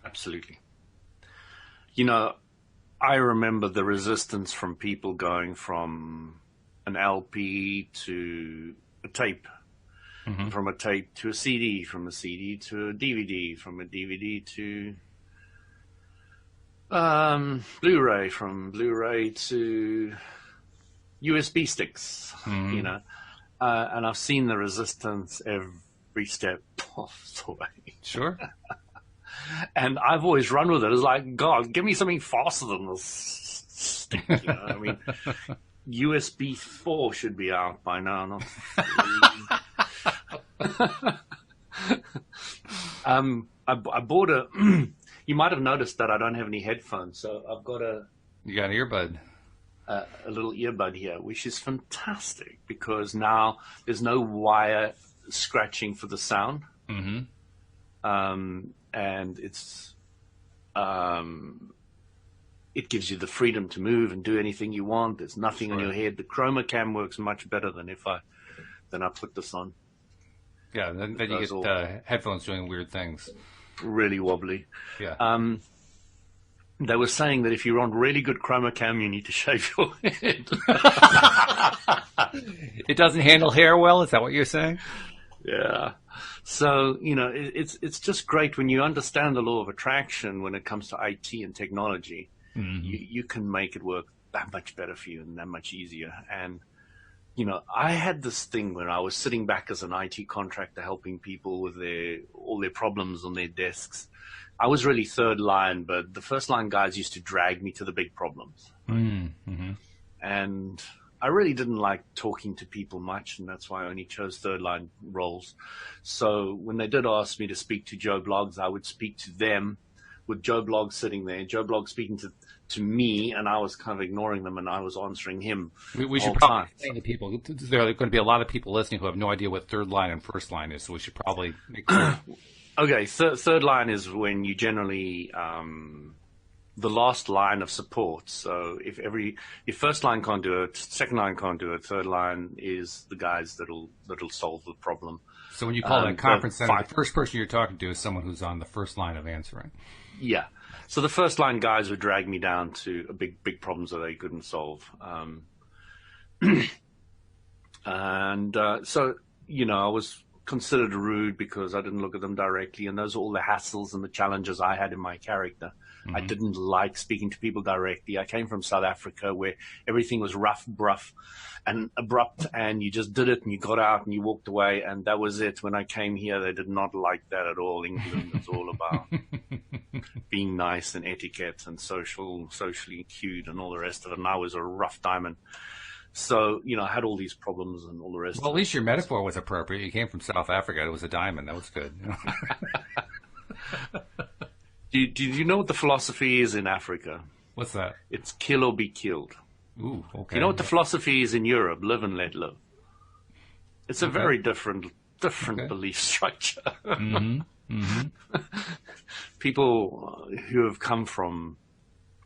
Absolutely. I remember the resistance from people going from an LP to a tape, from a tape to a CD, from a CD to a DVD, from a DVD to Blu-ray, from Blu-ray to USB sticks, and I've seen the resistance every step of the way. Sure. And I've always run with it. It's like, God, give me something faster than this stick. I mean, USB 4 should be out by now, not 3. I bought a. You might have noticed that I don't have any headphones, so I've got You got an earbud. A little earbud here, which is fantastic because now there's no wire scratching for the sound. And it gives you the freedom to move and do anything you want. There's nothing on your head. The chroma cam works much better than I put this on. Yeah, then you get headphones doing weird things. Really wobbly. Yeah. They were saying that if you want really good chroma cam, you need to shave your head. It doesn't handle hair well? Is that what you're saying? Yeah. So, it's just great when you understand the law of attraction when it comes to IT and technology. You can make it work that much better for you and that much easier. And, I had this thing where I was sitting back as an IT contractor helping people with all their problems on their desks. I was really third line, but the first line guys used to drag me to the big problems. And I really didn't like talking to people much, and that's why I only chose third line roles. So when they did ask me to speak to Joe Bloggs, I would speak to them with Joe Bloggs sitting there, Joe Bloggs speaking to me, and I was kind of ignoring them, and I was answering him. We should probably explain to people. There are going to be a lot of people listening who have no idea what third line and first line is, so we should probably make clear. Okay, third line is when you generally the last line of support. So if first line can't do it, second line can't do it, third line is the guys that'll solve the problem. So when you call it a conference center, the first person you're talking to is someone who's on the first line of answering. Yeah. So the first line guys would drag me down to big problems that they couldn't solve. So I was considered rude because I didn't look at them directly, and those are all the hassles and the challenges I had in my character. I didn't like speaking to people directly. I came from South Africa where everything was rough, gruff, and abrupt, and you just did it and you got out and you walked away, and that was it. When I came here, they did not like that at all. England is all about being nice and etiquette and socially cued and all the rest of it, and I was a rough diamond. So, I had all these problems and all the rest. Well, at least your metaphor was appropriate. You came from South Africa. It was a diamond. That was good. Do you know what the philosophy is in Africa? What's that? It's kill or be killed. Ooh, okay. You know what the philosophy is in Europe? Live and let live. It's a very different belief structure. People who have come from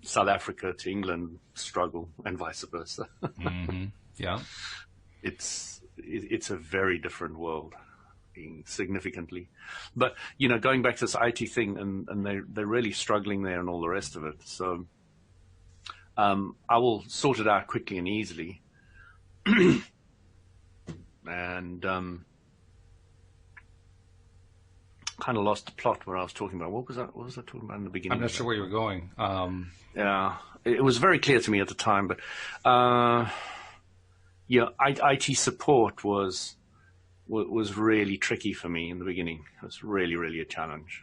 South Africa to England struggle, and vice versa. Yeah, it's a very different world, significantly. But going back to this IT thing, and they're really struggling there, and all the rest of it. So I will sort it out quickly and easily, and kind of lost the plot where I was talking about. What was I talking about in the beginning? I'm not sure where you were going. Yeah, it was very clear to me at the time, but IT support was really tricky for me in the beginning. It was really, really a challenge.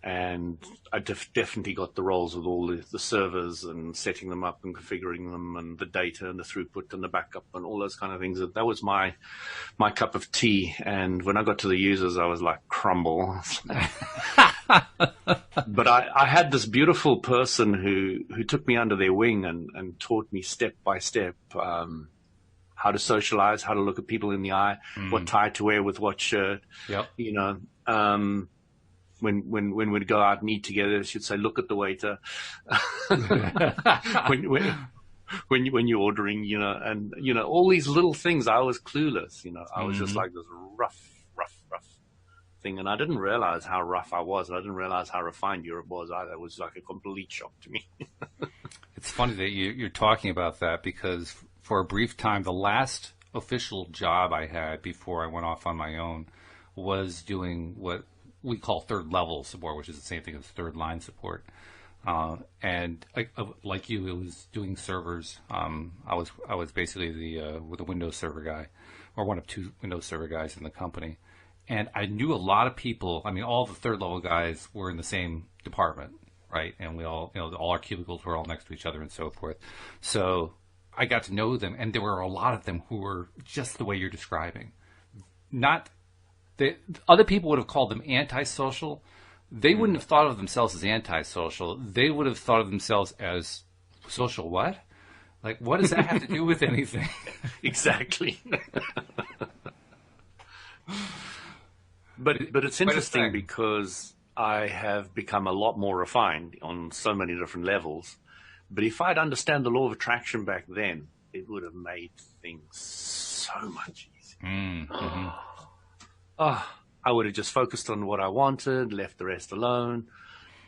And I definitely got the roles with all the servers and setting them up and configuring them and the data and the throughput and the backup and all those kind of things. That was my cup of tea. And when I got to the users, I was like, crumble. But I had this beautiful person who took me under their wing and taught me step by step how how to socialize, how to look at people in the eye, what tie to wear with what shirt. Yep. You know, when we'd go out and eat together, she'd say, "Look at the waiter." when you're ordering, you know, and you know all these little things. I was clueless. You know, I was just like this rough thing, and I didn't realize how rough I was. I didn't realize how refined Europe was either. It was like a complete shock to me. It's funny that you're talking about that, because for a brief time, the last official job I had before I went off on my own was doing what we call third level support, which is the same thing as third line support. And like you, it was doing servers. I was basically the Windows Server guy, or one of two Windows Server guys in the company. And I knew a lot of people. I mean, all the third level guys were in the same department, right? And we all, you know, all our cubicles were all next to each other and so forth. So I got to know them, and there were a lot of them who were just the way you're describing. Other people would have called them antisocial. They wouldn't have thought of themselves as antisocial. They would have thought of themselves as social what? Like, what does that have to do with anything? Exactly. But it's interesting because I have become a lot more refined on so many different levels. But if I'd understand the law of attraction back then, it would have made things so much easier. Mm-hmm. I would have just focused on what I wanted, left the rest alone,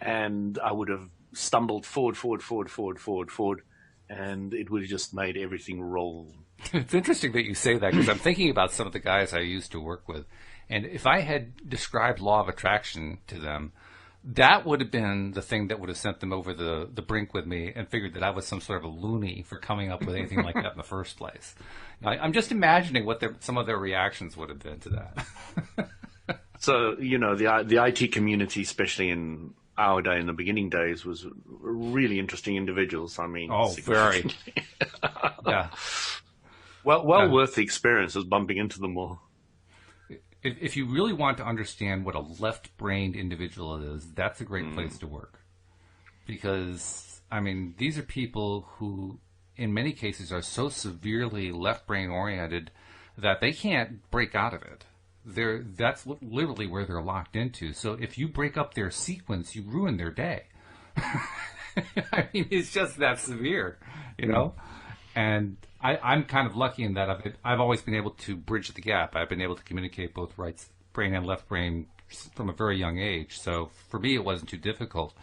and I would have stumbled forward, and it would have just made everything roll. It's interesting that you say that, because I'm thinking about some of the guys I used to work with, and if I had described law of attraction to them, that would have been the thing that would have sent them over the brink with me and figured that I was some sort of a loony for coming up with anything like that in the first place. Now, I'm just imagining what some of their reactions would have been to that. So, you know, the IT community, especially in our day, in the beginning days, was really interesting individuals. I mean, very. Yeah. Well, worth the experience of bumping into them all. If you really want to understand what a left-brained individual is, that's a great place to work. Because, I mean, these are people who, in many cases, are so severely left-brain oriented that they can't break out of it. That's literally where they're locked into. So if you break up their sequence, you ruin their day. I mean, it's just that severe, you know? And I'm kind of lucky in that I've always been able to bridge the gap. I've been able to communicate both right brain and left brain from a very young age. So for me, it wasn't too difficult.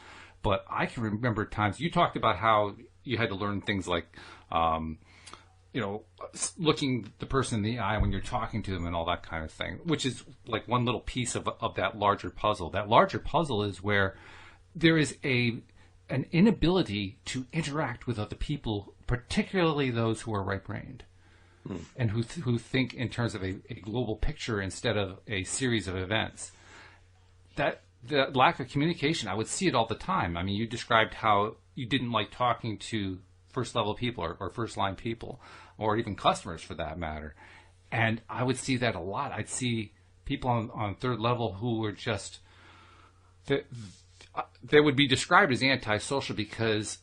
But I can remember times you talked about how you had to learn things like, you know, looking the person in the eye when you're talking to them and all that kind of thing, which is like one little piece of that larger puzzle. That larger puzzle is where there is an inability to interact with other people, particularly those who are right-brained and who think in terms of a global picture instead of a series of events. That the lack of communication, I would see it all the time. I mean, you described how you didn't like talking to first-level people or first-line people, or even customers for that matter. And I would see that a lot. I'd see people on third level who were just... They would be described as antisocial because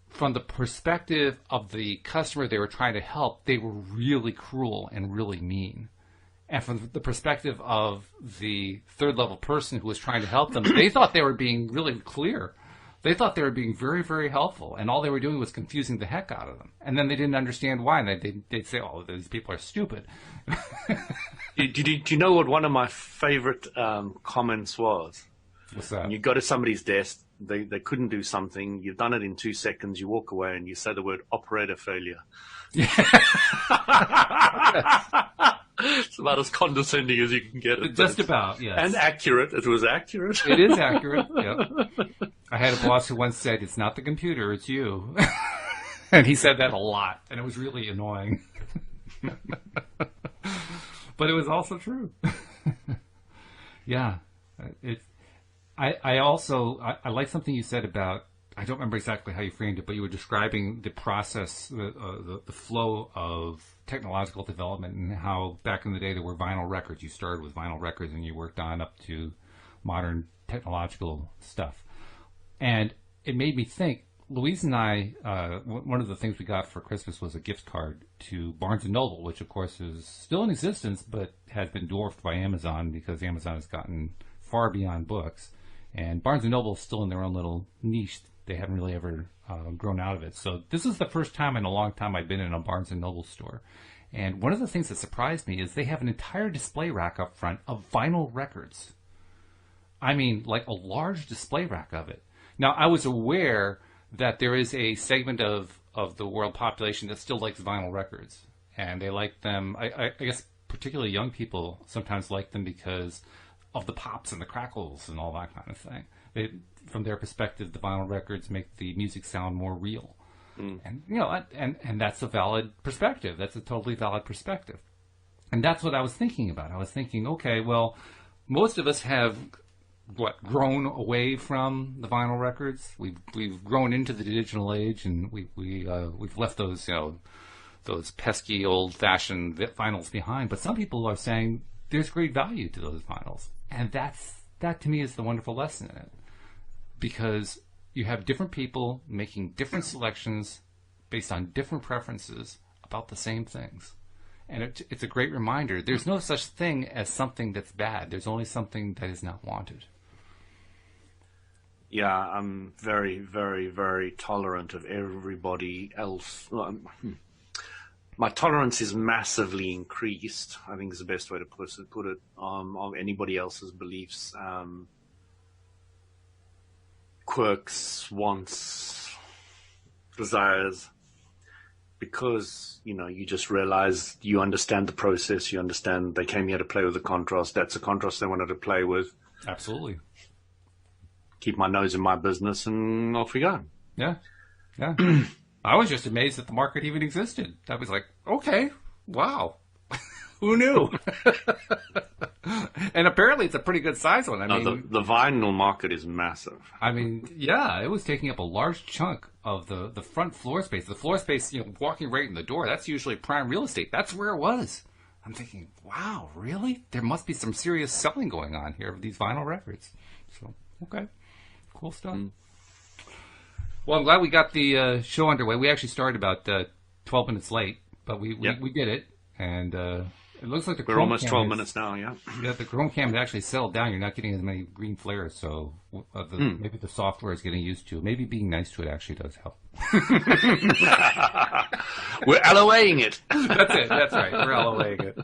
from the perspective of the customer they were trying to help, they were really cruel and really mean. And from the perspective of the third level person who was trying to help them, they thought they were being really clear. They thought they were being very, very helpful, and all they were doing was confusing the heck out of them. And then they didn't understand why, and they'd say, "Oh, these people are stupid." Do you know what one of my favorite comments was? What's that? When you go to somebody's desk, they couldn't do something. You've done it in 2 seconds. You walk away and you say the word "operator failure." It's about as condescending as you can get it. Just about, yes. And accurate. It was accurate. It is accurate, yep. I had a boss who once said, "It's not the computer, it's you." And he said that a lot, and it was really annoying. But it was also true. Yeah. I also like something you said about, I don't remember exactly how you framed it, but you were describing the process, the flow of technological development, and how back in the day there were vinyl records. You started with vinyl records and you worked on up to modern technological stuff. And it made me think, Louise and I, one of the things we got for Christmas was a gift card to Barnes & Noble, which, of course, is still in existence, but has been dwarfed by Amazon because Amazon has gotten far beyond books. And Barnes & Noble is still in their own little niche. They haven't really ever grown out of it. So this is the first time in a long time I've been in a Barnes & Noble store. And one of the things that surprised me is they have an entire display rack up front of vinyl records. I mean, like a large display rack of it. Now, I was aware that there is a segment of the world population that still likes vinyl records. And they like them, I guess particularly young people sometimes like them because of the pops and the crackles and all that kind of thing. From their perspective, the vinyl records make the music sound more real. And and that's a valid perspective. That's a totally valid perspective. And that's what I was thinking about. I was thinking, okay, well, most of us have grown away from the vinyl records. We've grown into the digital age, and we've left those those pesky old-fashioned vinyls behind. But some people are saying there's great value to those vinyls, and that to me is the wonderful lesson in it, because you have different people making different selections based on different preferences about the same things. And it's a great reminder. There's no such thing as something that's bad. There's only something that is not wanted. Yeah, I'm very, very, very tolerant of everybody else. My tolerance is massively increased, I think is the best way to put it, of anybody else's beliefs, quirks, wants, desires, because, you just realize you understand the process, you understand they came here to play with the contrast. That's a contrast they wanted to play with. Absolutely. Keep my nose in my business, and off we go. Yeah. I was just amazed that the market even existed. I was like, okay, wow. Who knew? And apparently it's a pretty good size one. I mean, the vinyl market is massive. I mean, yeah, it was taking up a large chunk of the front floor space. The floor space, walking right in the door, that's usually prime real estate. That's where it was. I'm thinking, wow, really? There must be some serious selling going on here of these vinyl records. So, okay. Cool stuff. Well, I'm glad we got the show underway. We actually started about 12 minutes late, but we did it. And it looks like we're almost 12 minutes now, yeah. Yeah, the Chrome cam has actually settled down. You're not getting as many green flares, so maybe the software is getting used to it. Maybe being nice to it actually does help. We're LOAing it. That's it. That's right. We're LOAing it.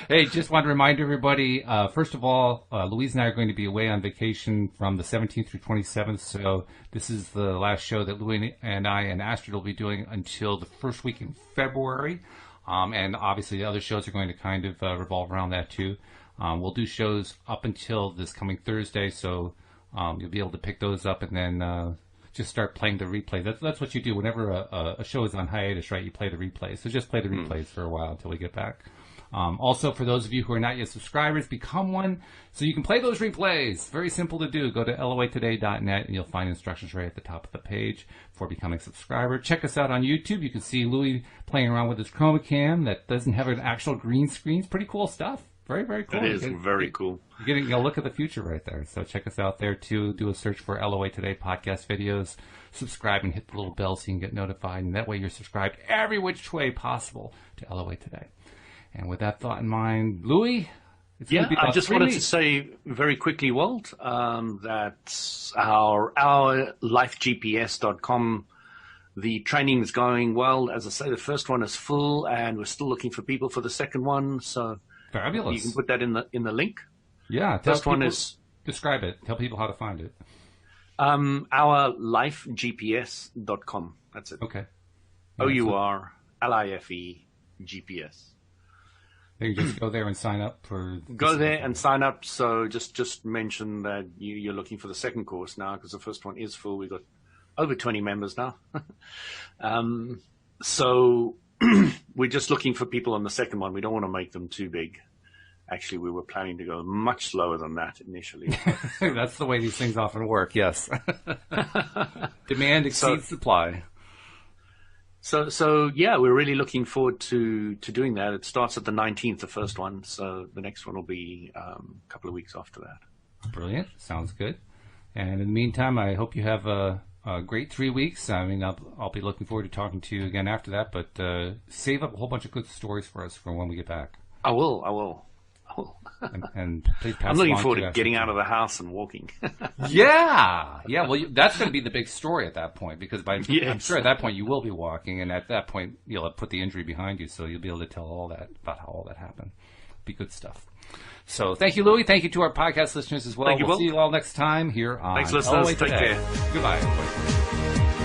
Hey, just want to remind everybody, first of all, Louise and I are going to be away on vacation from the 17th through 27th, so this is the last show that Louis and I and Astrid will be doing until the first week in February. And obviously the other shows are going to kind of revolve around that too. We'll do shows up until this coming Thursday, so you'll be able to pick those up and then just start playing the replay. That's what you do whenever a show is on hiatus, right? You play the replays. So just play the replays for a while until we get back. Also, for those of you who are not yet subscribers, become one so you can play those replays. Very simple to do. Go to loatoday.net and you'll find instructions right at the top of the page for becoming a subscriber. Check us out on YouTube. You can see Louis playing around with his chroma cam that doesn't have an actual green screen. It's pretty cool stuff. Very, very cool. It is very cool. You're getting a look at the future right there. So check us out there too. Do a search for LOA Today podcast videos. Subscribe and hit the little bell so you can get notified. And that way you're subscribed every which way possible to LOA Today. And with that thought in mind, Louis, it's going to be I just wanted to say very quickly, Walt, that our lifegps.com, the training is going well. As I say, the first one is full, and we're still looking for people for the second one. So fabulous. You can put that in the link. Yeah, first one is describe it. Tell people how to find it. Our lifegps.com. That's it. Okay. OURLIFE GPS. You just go there and sign up for... Go there and sign up. So just mention that you're looking for the second course now, because the first one is full. We've got over 20 members now. So we're just looking for people on the second one. We don't want to make them too big. Actually, we were planning to go much slower than that initially. That's the way these things often work, yes. Demand exceeds supply. So yeah, we're really looking forward to doing that. It starts at the 19th, the first one. So the next one will be a couple of weeks after that. Brilliant. Sounds good. And in the meantime, I hope you have a a great 3 weeks. I mean, I'll be looking forward to talking to you again after that, but save up a whole bunch of good stories for us for when we get back. I will. And please pass I'm looking along forward to to getting out of the house and walking. Yeah. Well, that's going to be the big story at that point, because I'm Yes. sure at that point you will be walking, and at that point you'll have put the injury behind you, so you'll be able to tell all that about how all that happened. Be good stuff. So thank you, Louis. Thank you to our podcast listeners as well. Thank you, we'll Walt. see you all next time here on Thanks, listeners. LOA Take Today. care. Goodbye, everybody.